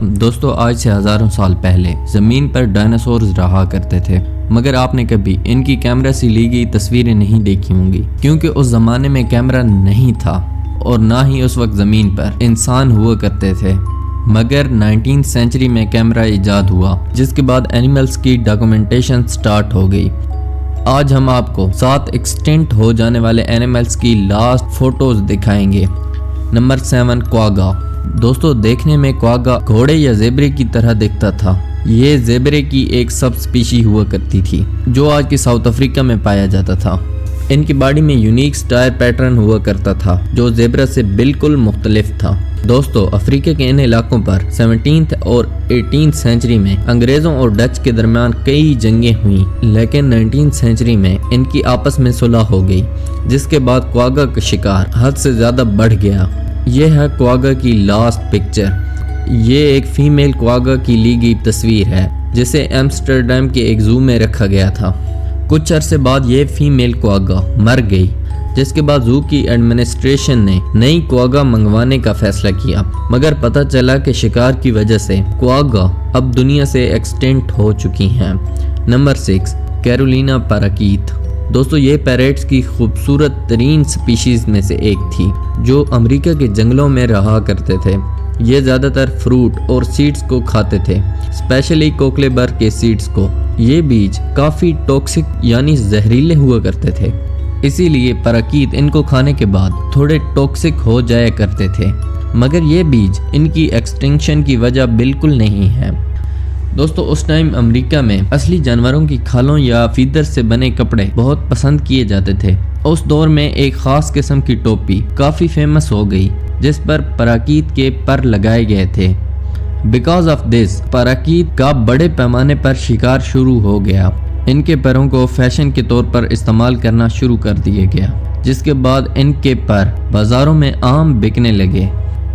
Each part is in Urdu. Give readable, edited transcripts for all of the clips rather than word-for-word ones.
دوستو آج سے ہزاروں سال پہلے زمین پر ڈائناسورز رہا کرتے تھے، مگر آپ نے کبھی ان کی کیمرہ سے لی گئی تصویریں نہیں دیکھی ہوں گی، کیونکہ اس زمانے میں کیمرہ نہیں تھا اور نہ ہی اس وقت زمین پر انسان ہوا کرتے تھے۔ مگر 19 سینچری میں کیمرہ ایجاد ہوا، جس کے بعد اینیملز کی ڈاکومنٹیشن سٹارٹ ہو گئی۔ آج ہم آپ کو 7 ایکسٹنٹ ہو جانے والے اینیملز کی لاسٹ فوٹوز دکھائیں گے۔ نمبر 7 کوآگا۔ دوستو دیکھنے میں کوآگا گھوڑے یا زیبرے کی طرح دکھتا تھا۔ یہ زیبرے کی ایک سب سپیشی ہوا کرتی تھی جو آج کے ساؤتھ افریقہ میں پایا جاتا تھا۔ ان کی باڈی میں یونیک سٹائر پیٹرن ہوا کرتا تھا جو زیبرا سے بالکل مختلف تھا۔ دوستو افریقہ کے ان علاقوں پر 17 اور 18 سینچری میں انگریزوں اور ڈچ کے درمیان کئی جنگیں ہوئیں، لیکن 19 سینچری میں ان کی آپس میں صلح ہو گئی، جس کے بعد کوآگا کا شکار حد سے زیادہ بڑھ گیا۔ یہ ہے کوآگا کی لاسٹ پکچر۔ یہ ایک فیمیل کوآگا کی لی گئی تصویر ہے جسے ایمسٹرڈیم کے ایک زو میں رکھا گیا تھا۔ کچھ عرصے بعد یہ فیمیل کوآگا مر گئی، جس کے بعد زو کی ایڈمنسٹریشن نے نئی کوآگا منگوانے کا فیصلہ کیا، مگر پتہ چلا کہ شکار کی وجہ سے کوآگا اب دنیا سے ایکسٹنٹ ہو چکی ہیں۔ Number 6 Carolina parakeet. دوستو یہ پیرٹس کی خوبصورت ترین سپیشیز میں سے ایک تھی جو امریکہ کے جنگلوں میں رہا کرتے تھے۔ یہ زیادہ تر فروٹ اور سیڈز کو کھاتے تھے، اسپیشلی کوکلیبر کے سیڈز کو۔ یہ بیج کافی ٹاکسک یعنی زہریلے ہوا کرتے تھے، اسی لیے پیراکیٹ ان کو کھانے کے بعد تھوڑے ٹاکسک ہو جایا کرتے تھے، مگر یہ بیج ان کی ایکسٹنکشن کی وجہ بالکل نہیں ہے۔ دوستو اس ٹائم امریکہ میں اصلی جانوروں کی کھالوں یا فیدر سے بنے کپڑے بہت پسند کیے جاتے تھے۔ اس دور میں ایک خاص قسم کی ٹوپی کافی فیمس ہو گئی جس پر پیراکیٹ کے پر لگائے گئے تھے۔ بیکاز آف دس پیراکیٹ کا بڑے پیمانے پر شکار شروع ہو گیا۔ ان کے پروں کو فیشن کے طور پر استعمال کرنا شروع کر دیا گیا، جس کے بعد ان کے پر بازاروں میں عام بکنے لگے۔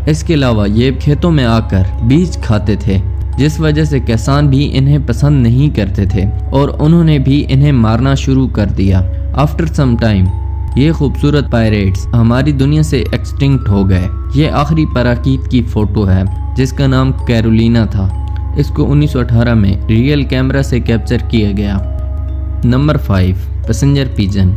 اس کے علاوہ یہ کھیتوں میں آ کر بیج کھاتے تھے، جس وجہ سے کسان بھی انہیں پسند نہیں کرتے تھے اور انہوں نے بھی انہیں مارنا شروع کر دیا۔ آفٹر سم ٹائم یہ خوبصورت پائریٹس ہماری دنیا سے ایکسٹنکٹ ہو گئے۔ یہ آخری پیراکیٹ کی فوٹو ہے جس کا نام کیرولینا تھا۔ اس کو 1918 میں ریئل کیمرہ سے کیپچر کیا گیا۔ Number 5 passenger Pigeon.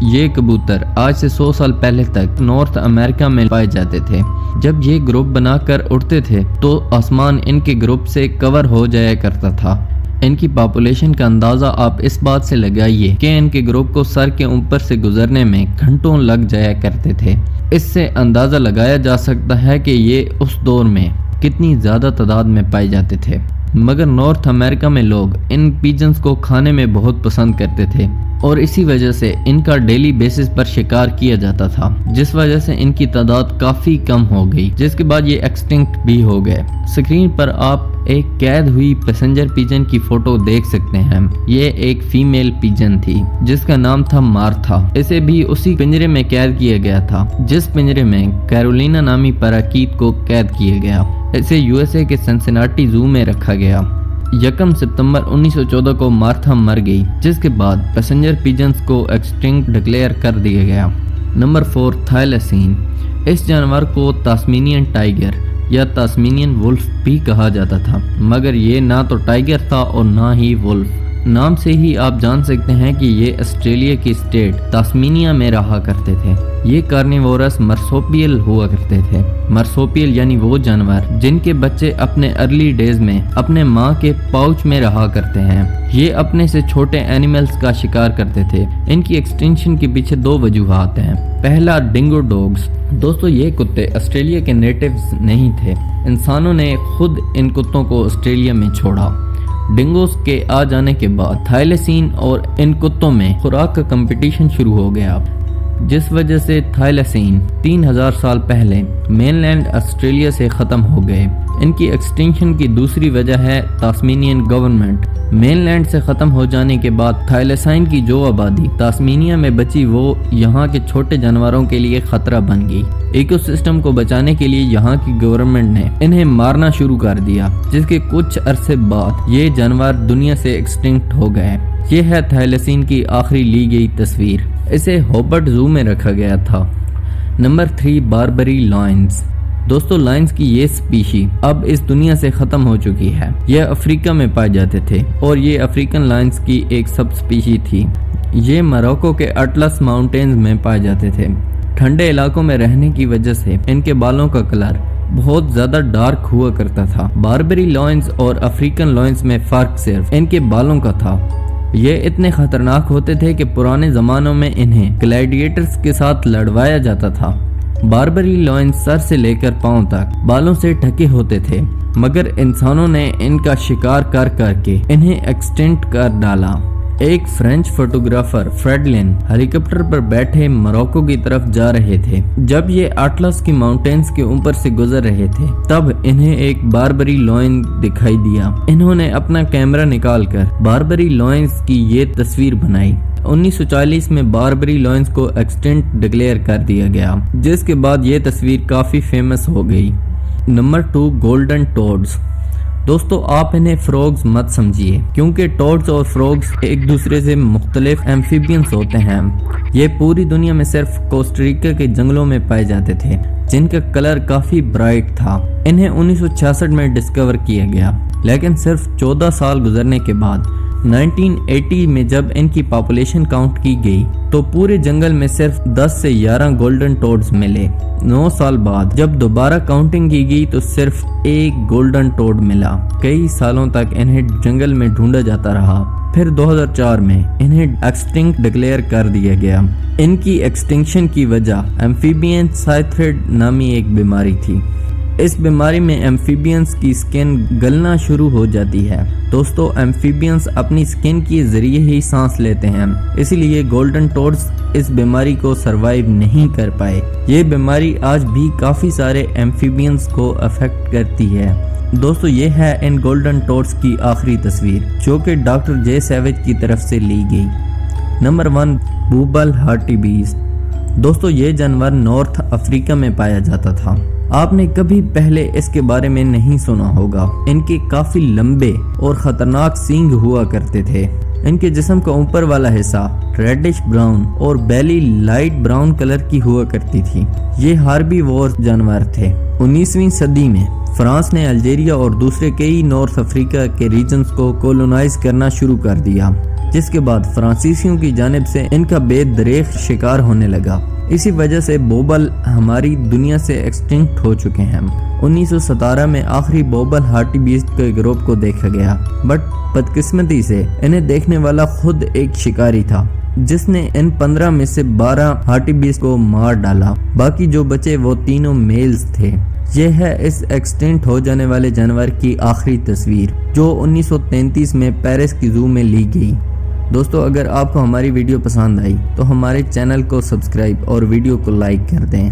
یہ کبوتر آج سے 100 سال پہلے تک نارتھ امریکہ میں پائے جاتے تھے۔ جب یہ گروپ بنا کر اڑتے تھے تو آسمان ان کے گروپ سے کور ہو جایا کرتا تھا۔ ان کی پاپولیشن کا اندازہ آپ اس بات سے لگائیے کہ ان کے گروپ کو سر کے اوپر سے گزرنے میں گھنٹوں لگ جایا کرتے تھے۔ اس سے اندازہ لگایا جا سکتا ہے کہ یہ اس دور میں کتنی زیادہ تعداد میں پائے جاتے تھے۔ مگر نارتھ امریکہ میں لوگ ان پیجنز کو کھانے میں بہت پسند کرتے تھے اور اسی وجہ سے ان کا ڈیلی بیسس پر شکار کیا جاتا تھا، جس وجہ سے ان کی تعداد کافی کم ہو گئی، جس کے بعد یہ ایکسٹنکٹ بھی ہو گئے۔ سکرین پر آپ ایک قید ہوئی پیسنجر پیجن کی فوٹو دیکھ سکتے ہیں۔ یہ ایک فیمیل پیجن تھی جس کا نام تھا مارتھا۔ اسے بھی اسی پنجرے میں قید کیا گیا تھا جس پنجرے میں کیرولینا نامی پیراکیٹ کو قید کیا گیا۔ اسے USA کے سنسناٹی زو میں رکھا گیا۔ 1 ستمبر 1914 کو مارتھا مر گئی، جس کے بعد پیسنجر پیجنز کو ایکسٹنکٹ ڈکلیئر کر دیا گیا۔ نمبر 4 تھائلسین۔ اس جانور کو تاسمینین ٹائیگر یا تاسمینین وولف بھی کہا جاتا تھا، مگر یہ نہ تو ٹائیگر تھا اور نہ ہی وولف۔ نام سے ہی آپ جان سکتے ہیں کہ یہ آسٹریلیا کی اسٹیٹ تاسمینیا میں رہا کرتے تھے۔ یہ کارنیورس مرسوپیل ہوا کرتے تھے۔ مرسوپیل یعنی وہ جانور جن کے بچے اپنے ارلی ڈیز میں اپنے ماں کے پاؤچ میں رہا کرتے ہیں۔ یہ اپنے سے چھوٹے اینیملز کا شکار کرتے تھے۔ ان کی ایکسٹنکشن کے پیچھے 2 وجوہات ہیں۔ پہلا ڈنگو ڈوگز۔ دوستو یہ کتے آسٹریلیا کے نیٹیوز نہیں تھے، انسانوں نے خود ان کتوں کو آسٹریلیا میں چھوڑا۔ ڈنگوز کے آ جانے کے بعد تھائلسین اور ان کتوں میں خوراک کا کمپٹیشن شروع ہو گیا، جس وجہ سے تھائلسین 3000 سال پہلے مین لینڈ آسٹریلیا سے ختم ہو گئے۔ ان کی ایکسٹنکشن کی دوسری وجہ ہے تاسمینین گورنمنٹ۔ مین لینڈ سے ختم ہو جانے کے بعد تھائلسین کی جو آبادی تاسمینیا میں بچی وہ یہاں کے چھوٹے جانوروں کے لیے خطرہ بن گئی۔ ایکو سسٹم کو بچانے کے لیے یہاں کی گورنمنٹ نے انہیں مارنا شروع کر دیا، جس کے کچھ عرصے بعد یہ جانور دنیا سے ایکسٹنکٹ ہو گئے۔ یہ ہے تھائلسین کی آخری لی گئی تصویر۔ اسے ہوبرٹ زو میں رکھا گیا تھا۔ Number 3 Barbary lions. دوستو لائنز کی یہ سپیشی اب اس دنیا سے ختم ہو چکی ہے. یہ افریقہ میں پائے جاتے تھے اور یہ افریقن لائنز کی ایک سب سپیشی تھی. یہ موروکو کے اٹلس ماؤنٹینز میں پائے جاتے تھے. ٹھنڈے علاقوں میں رہنے کی وجہ سے ان کے بالوں کا کلر بہت زیادہ ڈارک ہوا کرتا تھا. باربری لائنز اور افریقن لائنز میں فرق صرف ان کے بالوں کا تھا. یہ اتنے خطرناک ہوتے تھے کہ پرانے زمانوں میں انہیں گلیڈیٹرز کے ساتھ لڑوایا جاتا تھا. باربری لائنز سر سے لے کر پاؤں تک بالوں سے ڈھکے ہوتے تھے، مگر انسانوں نے ان کا شکار کر کے انہیں ایکسٹنٹ کر ڈالا. ایک فرینچ فوٹوگرافر فریڈلن ہیلی کاپٹر پر بیٹھے موروکو کی طرف جا رہے تھے. جب یہ اٹلس کی ماؤنٹینز کے اوپر سے گزر رہے تھے تب انہیں ایک باربری لائن دکھائی دیا. انہوں نے اپنا کیمرہ نکال کر باربری لائنز کی یہ تصویر بنائی. 1940 میں باربری لائنز کو ایکسٹنٹ ڈکلیئر کر دیا گیا، جس کے بعد یہ تصویر کافی فیمس ہو گئی. Number 2 golden towards. دوستو آپ انہیں فروگز مت سمجھیے، کیونکہ ٹوڈز اور فروگز ایک دوسرے سے مختلف ایمفیبینز ہوتے ہیں. یہ پوری دنیا میں صرف کوسٹاریکا کے جنگلوں میں پائے جاتے تھے، جن کا کلر کافی برائٹ تھا. انہیں 1966 میں ڈسکور کیا گیا، لیکن صرف 14 سال گزرنے کے بعد 1980 میں جب ان کی پاپولیشن کاؤنٹ کی گئی تو پورے جنگل میں صرف 10 سے 11 گولڈن ٹوڈز ملے. 9 سال بعد جب دوبارہ کاؤنٹنگ کی گئی تو صرف ایک گولڈن ٹوڈ ملا. کئی سالوں تک انہیں جنگل میں ڈھونڈا جاتا رہا. پھر 2004 میں انہیں ایکسٹنکٹ ڈکلیئر کر دیا گیا. ان کی ایکسٹنکشن کی وجہ ایمفیبین سائتھریڈ نامی ایک بیماری تھی. اس بیماری میں ایمفیبینز کی سکن گلنا شروع ہو جاتی ہے. دوستو ایمفیبینز اپنی سکن کے ذریعے ہی سانس لیتے ہیں، اسی لیے گولڈن ٹوڈز اس بیماری کو سروائیو نہیں کر پائے. یہ بیماری آج بھی کافی سارے ایمفیبینز کو افیکٹ کرتی ہے. دوستو یہ ہے ان گولڈن ٹوڈز کی آخری تصویر، جو کہ ڈاکٹر جے سیوج کی طرف سے لی گئی. Number 1 bubal hartebeest. دوستو یہ جانور نارتھ افریقہ میں پایا جاتا تھا. آپ نے کبھی پہلے اس کے بارے میں نہیں سنا ہوگا. ان کے کافی لمبے اور خطرناک سینگ ہوا کرتے تھے. ان کے جسم کا اوپر والا حصہ ریڈش براؤن اور بیلی لائٹ براؤن کلر کی ہوا کرتی تھی. یہ ہاربی وور جانور تھے. 19ویں صدی میں فرانس نے الجیریا اور دوسرے کئی نارتھ افریقہ کے ریجنز کو کولونائز کرنا شروع کر دیا، جس کے بعد فرانسیسیوں کی جانب سے ان کا بے دریغ شکار ہونے لگا. اسی وجہ سے بوبل ہماری دنیا سے ایکسٹنکٹ ہو چکے ہیں. 1917 میں آخری بوبل ہارٹی بیسٹ کے گروپ کو دیکھا گیا، بٹ بدقسمتی سے انہیں دیکھنے والا خود ایک شکاری تھا، جس نے ان 15 میں سے 12 ہارٹی بیسٹ کو مار ڈالا. باقی جو بچے وہ تینوں میلز تھے. یہ ہے اس ایکسٹنٹ ہو جانے والے جانور کی آخری تصویر، جو 1933 میں پیرس کی زو میں لی گئی. دوستو اگر آپ کو ہماری ویڈیو پسند آئی تو ہمارے چینل کو سبسکرائب اور ویڈیو کو لائک کر دیں.